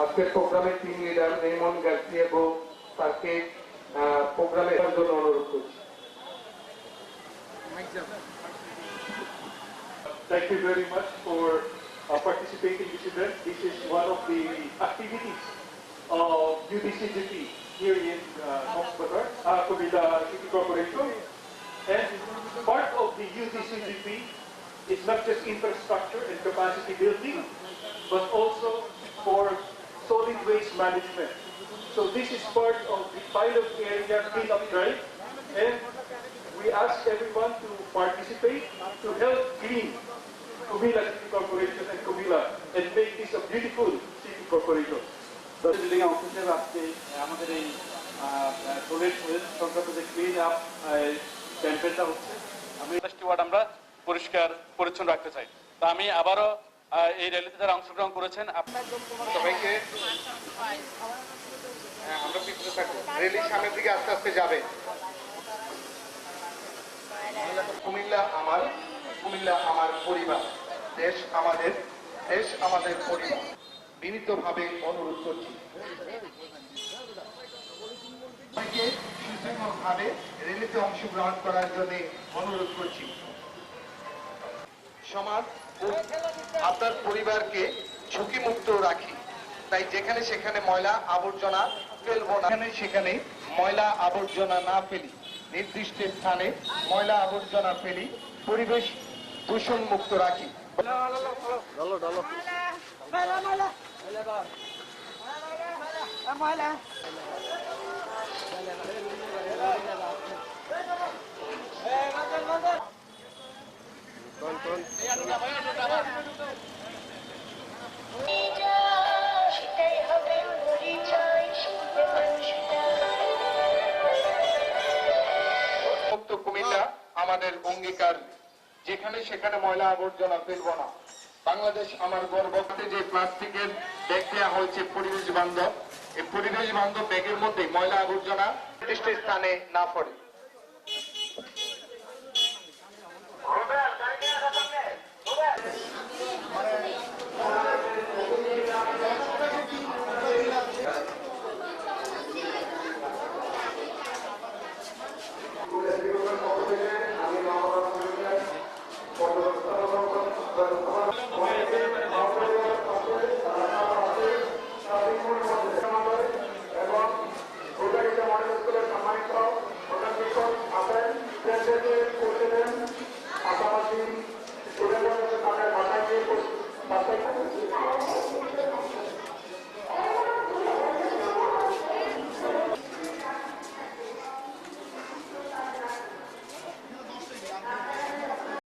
আজকের প্রোগ্রামের team leader Raymond Garcia তাকে প্রোগ্রামের জন্য অনুরোধ করছি। Thank you very much for participating in this event. This is one of the activities of UDCGP here in Coxbazaar, Cubilla City Corporation. And part of the UDCGP is not just infrastructure and capacity building, but also for solid waste management. So this is part of the pilot area cleanup drive, and we ask everyone to participate to help clean Cubilla City Corporation and Cubilla and make this a beautiful city corporation. Building অংশ হিসেবে আজকে আমাদের এই toilet সংক্রান্ত যে clean up ক্যাম্পেইনটা হচ্ছে, আমি ২৫টি ওয়ার্ড আমরা পরিষ্কার পরিচ্ছন্ন রাখতে চাই। তো আমি আবারও এই র্যালিতে যারা অংশগ্রহণ করেছেন সবাইকে আমরা পিছনে থাকবো, র্যালির সামনের দিকে আস্তে আস্তে যাবে। কুমিল্লা আমার পরিবার, দেশ আমাদের পরিবার। বিনীতভাবে অনুরোধ করছি সবাইকে সুশৃঙ্খলভাবে র্যালিতে অংশগ্রহণ করার জন্য অনুরোধ করছি। সমাজ ও আপনার পরিবারকে ঝুঁকিমুক্ত রাখি, তাই যেখানে সেখানে ময়লা আবর্জনা ফেলবো না, সেখানে ময়লা আবর্জনা না ফেলি, নির্দিষ্ট স্থানে ময়লা আবর্জনা ফেলি, পরিবেশ দূষণ মুক্ত রাখি। কুমিল্লা আমাদের অঙ্গীকার, যেখানে সেখানে ময়লা আবর্জনা ফেলবো না। বাংলাদেশ আমার গর্ব। যে প্লাস্টিকের ব্যাগ দেওয়া হয়েছে পরিবেশ বান্ধব, এই পরিবেশ বান্ধব ব্যাগের মধ্যে ময়লা আবর্জনা নির্দিষ্ট স্থানে না পড়ে।